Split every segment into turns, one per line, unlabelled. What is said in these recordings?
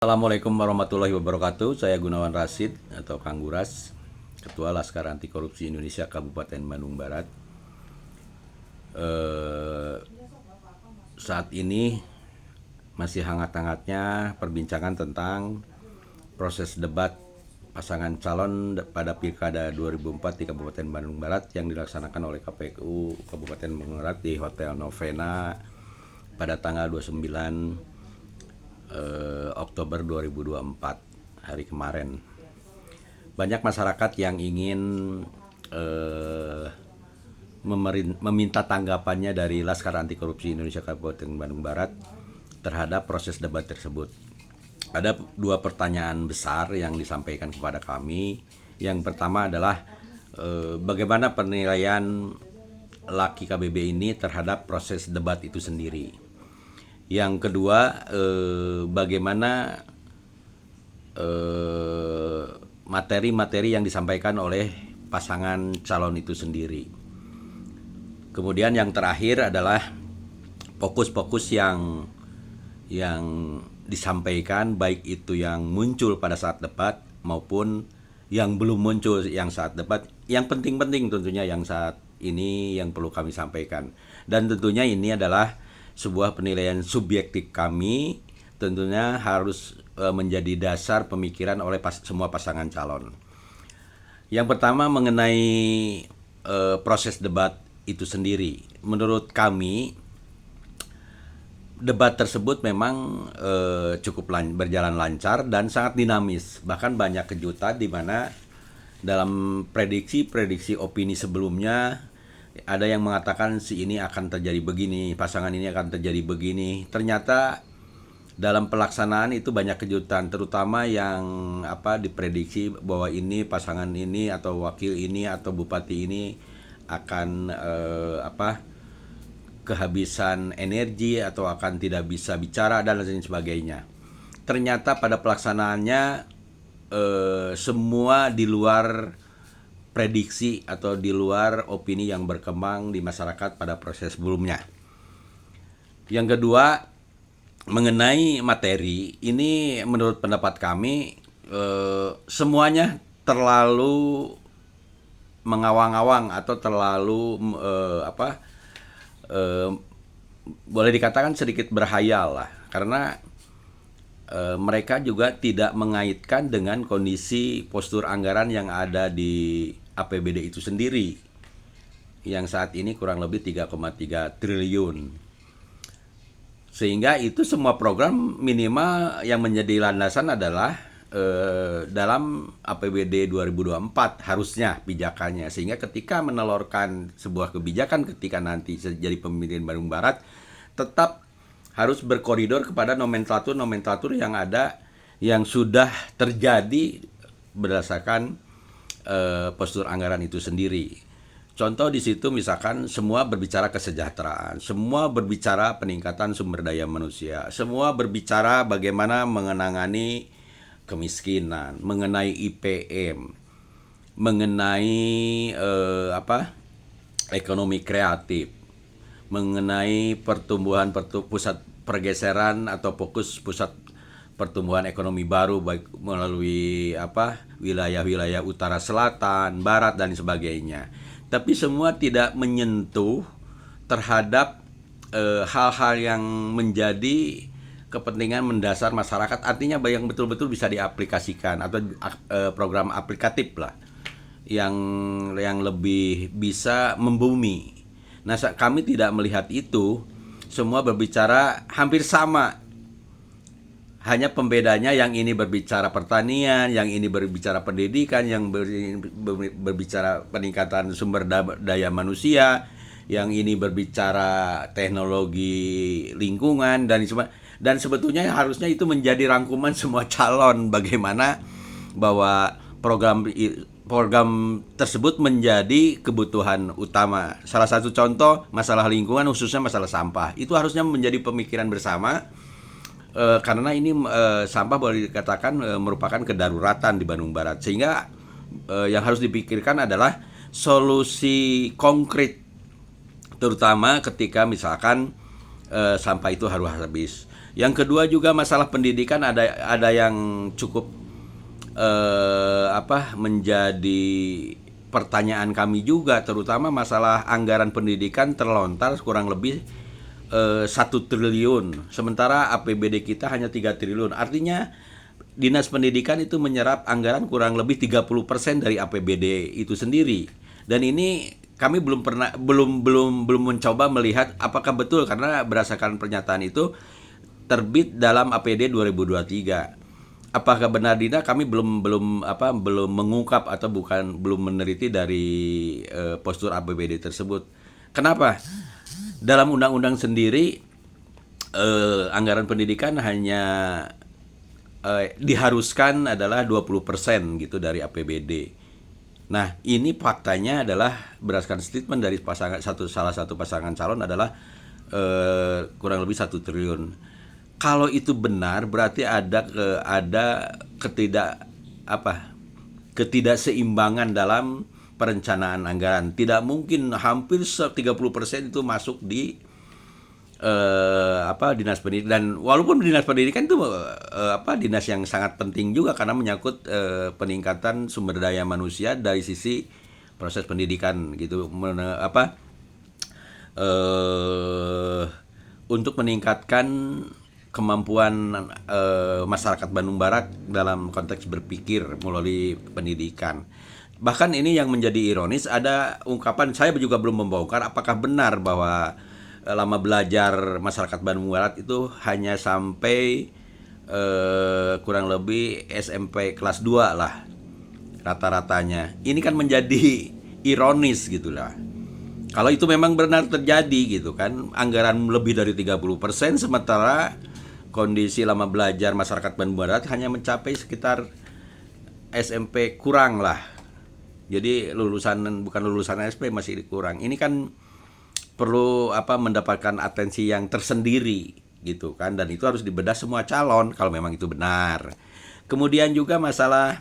Assalamualaikum warahmatullahi wabarakatuh. Saya Gunawan Rasid atau Kang Guras, Ketua Laskar Anti Korupsi Indonesia Kabupaten Bandung Barat. Saat ini masih hangat-hangatnya perbincangan tentang proses debat pasangan calon pada Pilkada 2004 di Kabupaten Bandung Barat yang dilaksanakan oleh KPU Kabupaten Bandung Barat di Hotel Novena pada tanggal 29 Oktober 2024 hari kemarin. Banyak masyarakat yang ingin meminta tanggapannya dari Laskar Anti Korupsi Indonesia Kabupaten Bandung Barat terhadap proses debat tersebut. Ada dua pertanyaan besar yang disampaikan kepada kami. Yang pertama adalah bagaimana penilaian laki KBB ini terhadap proses debat itu sendiri. Yang kedua, bagaimana materi-materi yang disampaikan oleh pasangan calon itu sendiri. Kemudian yang terakhir adalah fokus-fokus yang disampaikan, baik itu yang muncul pada saat debat maupun yang belum muncul yang saat debat. Yang penting-penting tentunya yang saat ini yang perlu kami sampaikan. Dan tentunya ini adalah sebuah penilaian subjektif kami, tentunya harus menjadi dasar pemikiran oleh semua pasangan calon. Yang pertama mengenai proses debat itu sendiri. Menurut kami, debat tersebut memang cukup berjalan lancar dan sangat dinamis. Bahkan banyak kejutan di mana dalam prediksi opini sebelumnya ada yang mengatakan si ini akan terjadi begini, pasangan ini akan terjadi begini. Ternyata dalam pelaksanaan itu banyak kejutan, terutama yang diprediksi bahwa ini pasangan ini atau wakil ini atau bupati ini akan kehabisan energi atau akan tidak bisa bicara dan lain sebagainya. Ternyata pada pelaksanaannya semua di luar prediksi atau di luar opini yang berkembang di masyarakat pada proses sebelumnya. Yang kedua, mengenai materi, ini menurut pendapat kami semuanya terlalu mengawang-awang atau terlalu boleh dikatakan sedikit berhayal lah, karena mereka juga tidak mengaitkan dengan kondisi postur anggaran yang ada di APBD itu sendiri yang saat ini kurang lebih 3,3 triliun. Sehingga itu semua program minimal yang menjadi landasan adalah dalam APBD 2024 harusnya pijakannya, sehingga ketika menelurkan sebuah kebijakan ketika nanti jadi pemilihan Bandung Barat tetap harus berkoridor kepada nomenklatur yang ada yang sudah terjadi berdasarkan postur anggaran itu sendiri. Contoh di situ misalkan semua berbicara kesejahteraan, semua berbicara peningkatan sumber daya manusia, semua berbicara bagaimana menangani kemiskinan, mengenai IPM, mengenai ekonomi kreatif, mengenai pusat pergeseran atau fokus pusat pertumbuhan ekonomi baru baik melalui wilayah-wilayah utara, selatan, barat dan sebagainya. Tapi semua tidak menyentuh terhadap hal-hal yang menjadi kepentingan mendasar masyarakat, artinya yang betul-betul bisa diaplikasikan atau program aplikatif lah yang lebih bisa membumi. Nah, kami tidak melihat itu. Semua berbicara hampir sama. Hanya pembedanya yang ini berbicara pertanian, yang ini berbicara pendidikan, yang berbicara peningkatan sumber daya manusia, yang ini berbicara teknologi lingkungan dan sebetulnya harusnya itu menjadi rangkuman semua calon, bagaimana bahwa program tersebut menjadi kebutuhan utama. Salah satu contoh masalah lingkungan, khususnya masalah sampah, itu harusnya menjadi pemikiran bersama, karena ini sampah boleh dikatakan merupakan kedaruratan di Bandung Barat, sehingga yang harus dipikirkan adalah solusi konkret, terutama ketika misalkan sampah itu harus habis. Yang kedua juga masalah pendidikan ada yang cukup menjadi pertanyaan kami juga, terutama masalah anggaran pendidikan terlontar kurang lebih 1 triliun, sementara APBD kita hanya 3 triliun. Artinya Dinas Pendidikan itu menyerap anggaran kurang lebih 30% dari APBD itu sendiri. Dan ini kami belum mencoba melihat apakah betul, karena berdasarkan pernyataan itu terbit dalam APD 2023. Apakah benar Dina? Kami belum mengungkap atau belum meneliti dari postur APBD tersebut. Kenapa? Dalam undang-undang sendiri anggaran pendidikan hanya diharuskan adalah 20% gitu dari APBD. Nah, ini faktanya adalah berdasarkan statement dari salah satu pasangan calon adalah kurang lebih 1 triliun. Kalau itu benar, berarti ada ketidakseimbangan dalam perencanaan anggaran. Tidak mungkin hampir 30% itu masuk di dinas pendidikan. Dan walaupun dinas pendidikan itu dinas yang sangat penting juga karena menyangkut peningkatan sumber daya manusia dari sisi proses pendidikan gitu, untuk meningkatkan kemampuan masyarakat Bandung Barat dalam konteks berpikir melalui pendidikan. Bahkan ini yang menjadi ironis, ada ungkapan, saya juga belum membongkar apakah benar bahwa lama belajar masyarakat Bandung Barat itu hanya sampai kurang lebih SMP kelas 2 lah rata-ratanya. Ini kan menjadi ironis gitulah. Kalau itu memang benar terjadi gitu kan, anggaran lebih dari 30%, sementara kondisi lama belajar masyarakat Bandung Barat hanya mencapai sekitar SMP kurang lah. Jadi bukan lulusan SP masih kurang. Ini kan perlu mendapatkan atensi yang tersendiri gitu kan, dan itu harus dibedah semua calon kalau memang itu benar. Kemudian juga masalah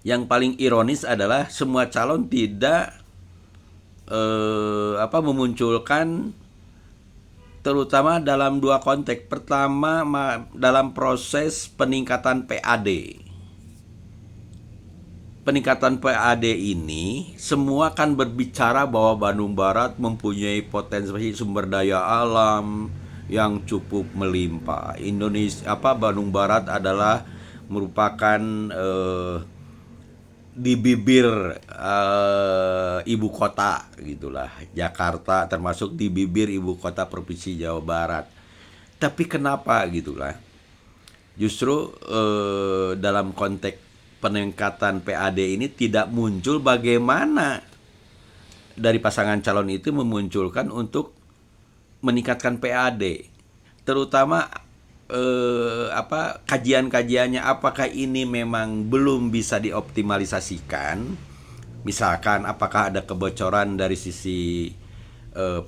yang paling ironis adalah semua calon tidak memunculkan, terutama dalam 2 konteks. Pertama, dalam proses peningkatan PAD. Peningkatan PAD ini semua kan berbicara bahwa Bandung Barat mempunyai potensi sumber daya alam yang cukup melimpah. Bandung Barat adalah merupakan di bibir ibu kota gitulah, Jakarta termasuk di bibir ibu kota provinsi Jawa Barat. Tapi kenapa gitulah, justru dalam konteks peningkatan PAD ini tidak muncul bagaimana dari pasangan calon itu memunculkan untuk meningkatkan PAD, terutama kajian-kajiannya, apakah ini memang belum bisa dioptimalisasikan. Misalkan apakah ada kebocoran dari sisi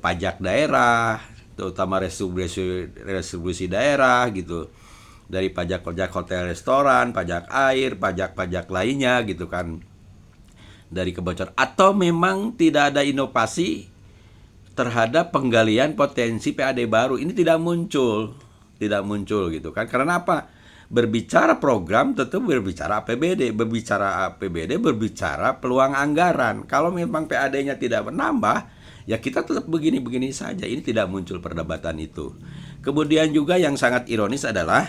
pajak daerah, terutama restribusi daerah gitu, dari pajak hotel restoran, pajak air, pajak lainnya gitu kan, dari kebocoran, atau memang tidak ada inovasi terhadap penggalian potensi PAD baru. Ini tidak muncul gitu kan. Karena apa? Berbicara program tentu berbicara APBD, berbicara peluang anggaran. Kalau memang PAD-nya tidak menambah, ya kita tetap begini-begini saja. Ini tidak muncul perdebatan itu. Kemudian juga yang sangat ironis adalah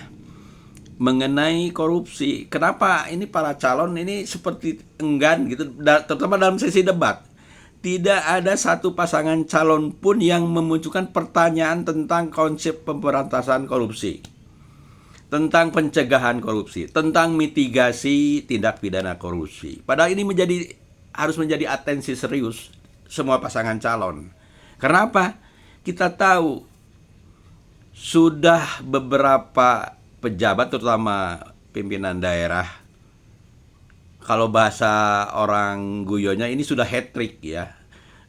mengenai korupsi. Kenapa ini para calon ini seperti enggan gitu, terutama dalam sesi debat. Tidak ada satu pasangan calon pun yang memunculkan pertanyaan tentang konsep pemberantasan korupsi, tentang pencegahan korupsi, tentang mitigasi tindak pidana korupsi. Padahal ini harus menjadi atensi serius semua pasangan calon. Karena apa? Kita tahu sudah beberapa pejabat, terutama pimpinan daerah, kalau bahasa orang guyonnya ini sudah hat-trick ya.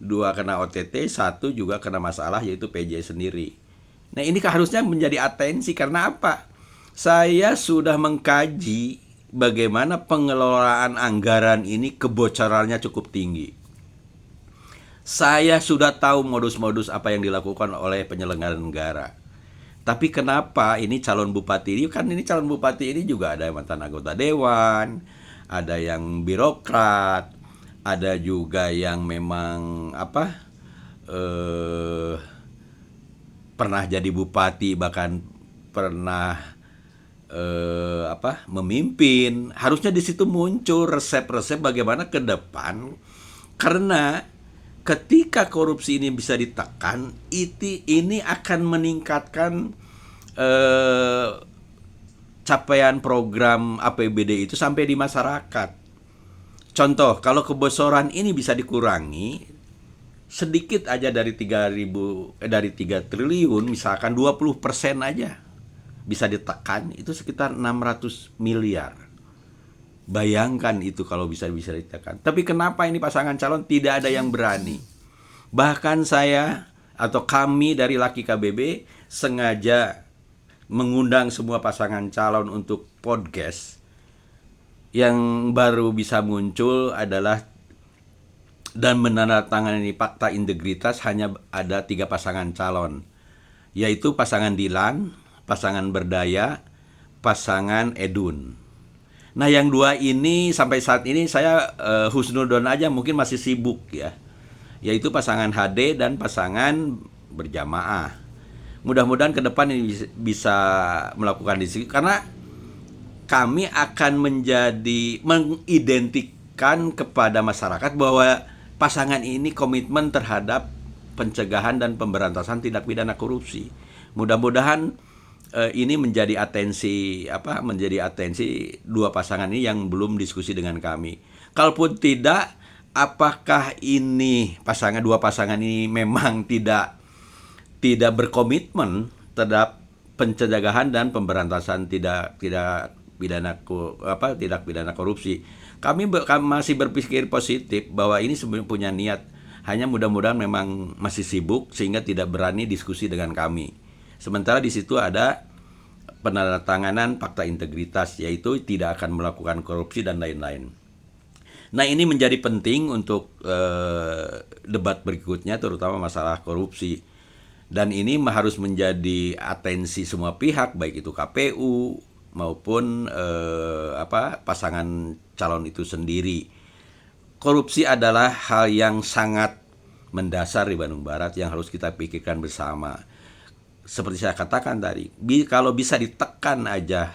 2 kena OTT, 1 juga kena masalah yaitu PJ sendiri. Nah, ini harusnya menjadi atensi. Karena apa? Saya sudah mengkaji bagaimana pengelolaan anggaran ini kebocorannya cukup tinggi. Saya sudah tahu modus-modus apa yang dilakukan oleh penyelenggara negara. Tapi kenapa ini calon bupati ini, kan ini calon bupati ini juga ada mantan anggota dewan, ada yang birokrat, ada juga yang memang eh pernah jadi bupati, bahkan pernah memimpin. Harusnya di situ muncul resep-resep bagaimana ke depan, karena ketika korupsi ini bisa ditekan, ini akan meningkatkan capaian program APBD itu sampai di masyarakat. Contoh, kalau kebocoran ini bisa dikurangi sedikit aja dari 3 triliun, misalkan 20% aja bisa ditekan, itu sekitar 600 miliar. Bayangkan itu kalau bisa ditekan. Tapi kenapa ini pasangan calon tidak ada yang berani? Bahkan saya atau kami dari Laki KBB sengaja mengundang semua pasangan calon untuk podcast. Yang baru bisa muncul adalah dan menandatangani fakta integritas hanya ada 3 pasangan calon, yaitu pasangan Dilan, pasangan Berdaya, pasangan Edun. Nah, yang 2 ini sampai saat ini saya husnudon aja, mungkin masih sibuk ya, yaitu pasangan HD dan pasangan Berjamaah. Mudah-mudahan ke depan ini bisa melakukan diskusi, karena kami akan mengidentikan kepada masyarakat bahwa pasangan ini komitmen terhadap pencegahan dan pemberantasan tindak pidana korupsi. Mudah-mudahan ini menjadi atensi 2 pasangan ini yang belum diskusi dengan kami. Kalaupun tidak, apakah ini 2 pasangan ini memang tidak berkomitmen terhadap pencegahan dan pemberantasan tidak pidana korupsi. Kami masih berpikir positif bahwa ini sebenarnya punya niat, hanya mudah-mudahan memang masih sibuk sehingga tidak berani diskusi dengan kami. Sementara di situ ada penandatanganan fakta integritas, yaitu tidak akan melakukan korupsi dan lain-lain. Nah, ini menjadi penting untuk debat berikutnya, terutama masalah korupsi. Dan ini harus menjadi atensi semua pihak, baik itu KPU maupun pasangan calon itu sendiri. Korupsi adalah hal yang sangat mendasar di Bandung Barat yang harus kita pikirkan bersama. Seperti saya katakan tadi, kalau bisa ditekan aja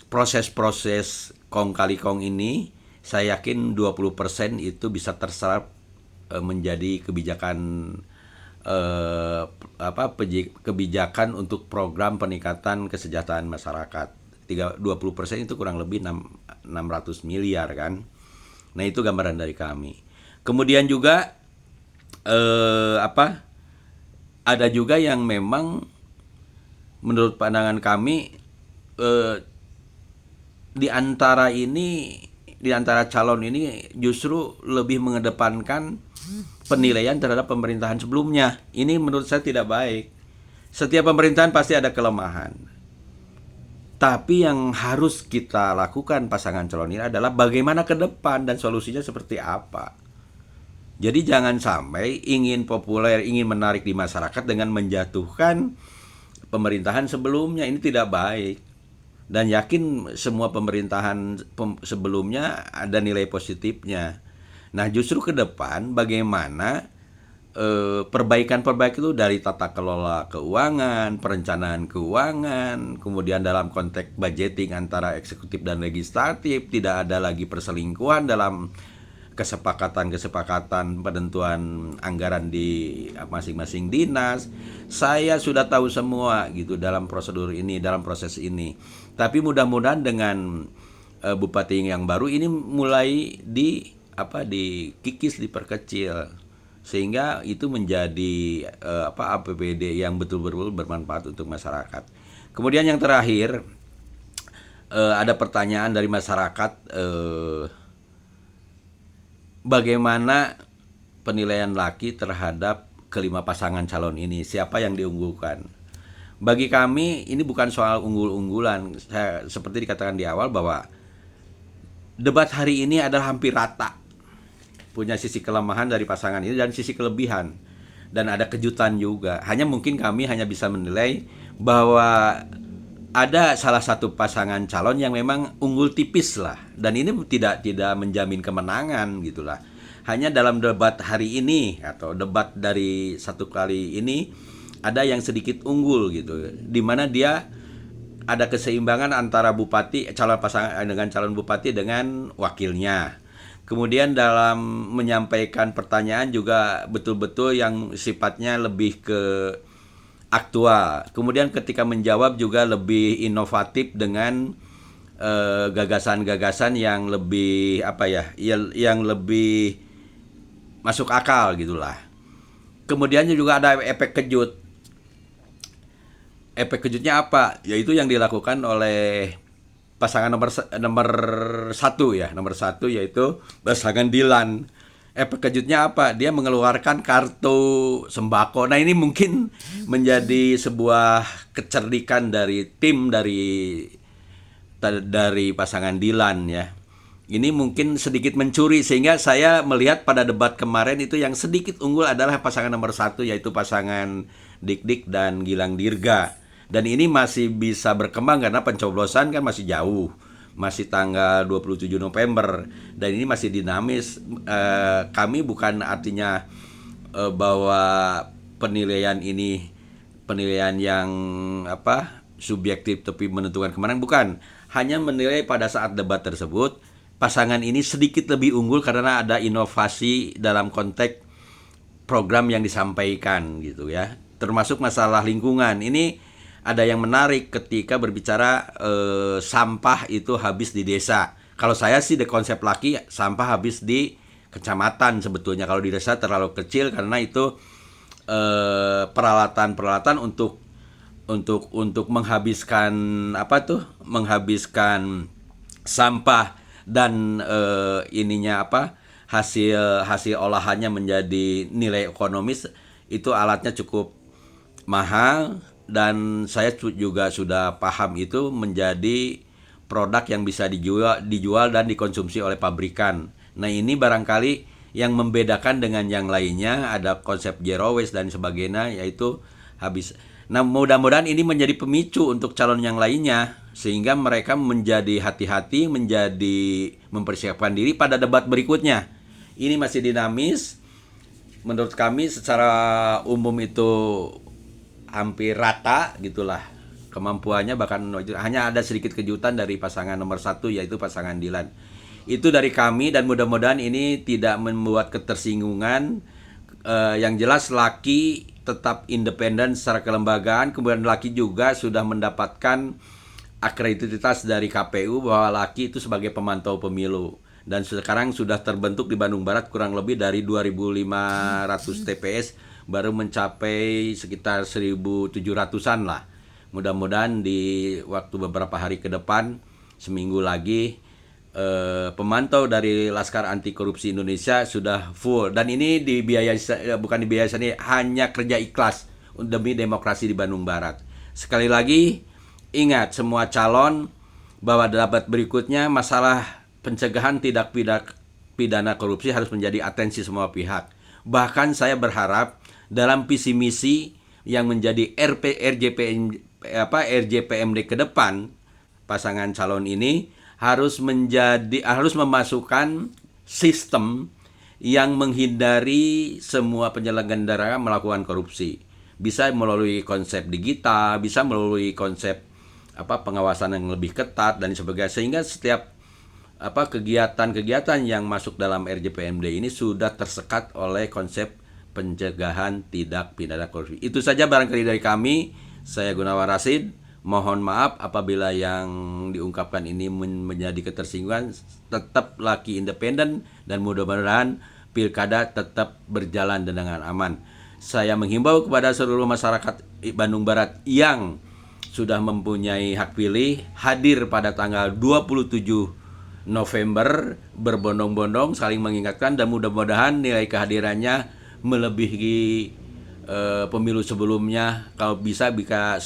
proses-proses kong kali kong ini, saya yakin 20% itu bisa terserap menjadi kebijakan kebijakan untuk program peningkatan kesejahteraan masyarakat. 20% itu kurang lebih 600 miliar kan. Nah, itu gambaran dari kami. Kemudian juga ada juga yang memang menurut pandangan kami di antara calon ini justru lebih mengedepankan penilaian terhadap pemerintahan sebelumnya. Ini menurut saya tidak baik. Setiap pemerintahan pasti ada kelemahan. Tapi yang harus kita lakukan pasangan calon ini adalah bagaimana ke depan dan solusinya seperti apa. Jadi jangan sampai ingin populer, ingin menarik di masyarakat dengan menjatuhkan pemerintahan sebelumnya. Ini tidak baik. Dan yakin semua pemerintahan sebelumnya ada nilai positifnya. Nah, justru ke depan bagaimana perbaikan-perbaikan itu dari tata kelola keuangan, perencanaan keuangan, kemudian dalam konteks budgeting antara eksekutif dan legislatif, tidak ada lagi perselingkuhan dalam kesepakatan penentuan anggaran di masing-masing dinas. Saya sudah tahu semua gitu dalam prosedur ini, dalam proses ini. Tapi mudah-mudahan dengan bupati yang baru ini mulai dikikis, diperkecil, sehingga itu menjadi APBD yang betul-betul bermanfaat untuk masyarakat. Kemudian yang terakhir, ada pertanyaan dari masyarakat, bagaimana penilaian Laki terhadap kelima pasangan calon ini, siapa yang diunggulkan? Bagi kami ini bukan soal unggul-unggulan. Saya seperti dikatakan di awal bahwa debat hari ini adalah hampir rata, punya sisi kelemahan dari pasangan ini dan sisi kelebihan. dan ada kejutan juga. Hanya mungkin kami hanya bisa menilai bahwa ada salah satu pasangan calon yang memang unggul tipis lah, dan ini tidak menjamin kemenangan gitulah. Hanya dalam debat hari ini atau debat dari satu kali ini ada yang sedikit unggul gitu, di mana dia ada keseimbangan antara bupati calon pasangan dengan calon bupati dengan wakilnya. Kemudian dalam menyampaikan pertanyaan juga betul-betul yang sifatnya lebih ke aktual. Kemudian ketika menjawab juga lebih inovatif dengan gagasan-gagasan yang lebih yang lebih masuk akal gitulah. Kemudian juga ada efek kejut. Efek kejutnya apa? Yaitu yang dilakukan oleh pasangan nomor satu ya, nomor satu yaitu pasangan Dilan. Efek kejutnya apa? Dia mengeluarkan kartu sembako. Nah, ini mungkin menjadi sebuah kecerdikan dari tim dari pasangan Dilan ya. Ini mungkin sedikit mencuri, sehingga saya melihat pada debat kemarin itu yang sedikit unggul adalah pasangan nomor satu, yaitu pasangan Dik-Dik dan Gilang Dirga. Dan ini masih bisa berkembang karena pencoblosan kan masih jauh, masih tanggal 27 November, dan ini masih dinamis. Kami bukan artinya bahwa penilaian ini penilaian yang subjektif tapi menentukan kemenangan, bukan. Hanya menilai pada saat debat tersebut pasangan ini sedikit lebih unggul karena ada inovasi dalam konteks program yang disampaikan gitu ya. Termasuk masalah lingkungan. Ini ada yang menarik ketika berbicara sampah itu habis di desa. Kalau saya sih di konsep laki sampah habis di kecamatan sebetulnya. Kalau di desa terlalu kecil karena itu peralatan-peralatan untuk menghabiskan menghabiskan sampah dan hasil olahannya menjadi nilai ekonomis, itu alatnya cukup mahal, dan saya juga sudah paham itu menjadi produk yang bisa dijual dan dikonsumsi oleh pabrikan. Nah, ini barangkali yang membedakan dengan yang lainnya, ada konsep zero waste dan sebagainya, yaitu habis. Nah, mudah-mudahan ini menjadi pemicu untuk calon yang lainnya, sehingga mereka menjadi hati-hati, mempersiapkan diri pada debat berikutnya. Ini masih dinamis. Menurut kami secara umum itu hampir rata gitulah kemampuannya, bahkan hanya ada sedikit kejutan dari pasangan nomor satu, yaitu pasangan Dilan. Itu dari kami, dan mudah-mudahan ini tidak membuat ketersinggungan. Yang jelas laki tetap independen secara kelembagaan. Kemudian laki juga sudah mendapatkan akreditasi dari KPU bahwa laki itu sebagai pemantau pemilu, dan sekarang sudah terbentuk di Bandung Barat kurang lebih dari 2.500 TPS, baru mencapai sekitar 1.700-an lah. Mudah-mudahan di waktu beberapa hari ke depan, seminggu lagi, pemantau dari Laskar Anti Korupsi Indonesia sudah full, dan ini bukan dibiayai, hanya kerja ikhlas demi demokrasi di Bandung Barat. Sekali lagi ingat semua calon bahwa debat berikutnya masalah pencegahan tindak pidana korupsi harus menjadi atensi semua pihak. Bahkan saya berharap dalam visi misi yang menjadi RJPMD ke depan, pasangan calon ini harus memasukkan sistem yang menghindari semua penyelenggara melakukan korupsi. Bisa melalui konsep digital, bisa melalui konsep pengawasan yang lebih ketat dan sebagainya, sehingga setiap kegiatan-kegiatan yang masuk dalam RJPMD ini sudah tersekat oleh konsep pencegahan tindak pidana korupsi. Itu saja barangkali dari kami. Saya Gunawan Rasid. Mohon maaf apabila yang diungkapkan ini menjadi ketersinggungan. Tetap laki independen, dan mudah-mudahan pilkada tetap berjalan dengan aman. Saya menghimbau kepada seluruh masyarakat Bandung Barat yang sudah mempunyai hak pilih hadir pada tanggal 27 November berbondong-bondong, saling mengingatkan, dan mudah-mudahan nilai kehadirannya melebihi pemilu sebelumnya, kalau bisa 90%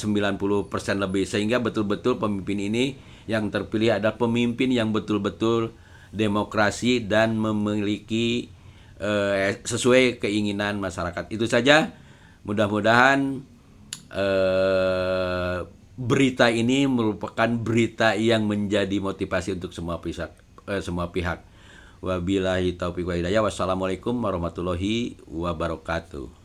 lebih, sehingga betul-betul pemimpin ini yang terpilih adalah pemimpin yang betul-betul demokrasi dan memiliki sesuai keinginan masyarakat. Itu saja. Mudah-mudahan berita ini merupakan berita yang menjadi motivasi untuk semua pihak. Wabillahi taufiq wa hidayah. Wassalamualaikum warahmatullahi wabarakatuh.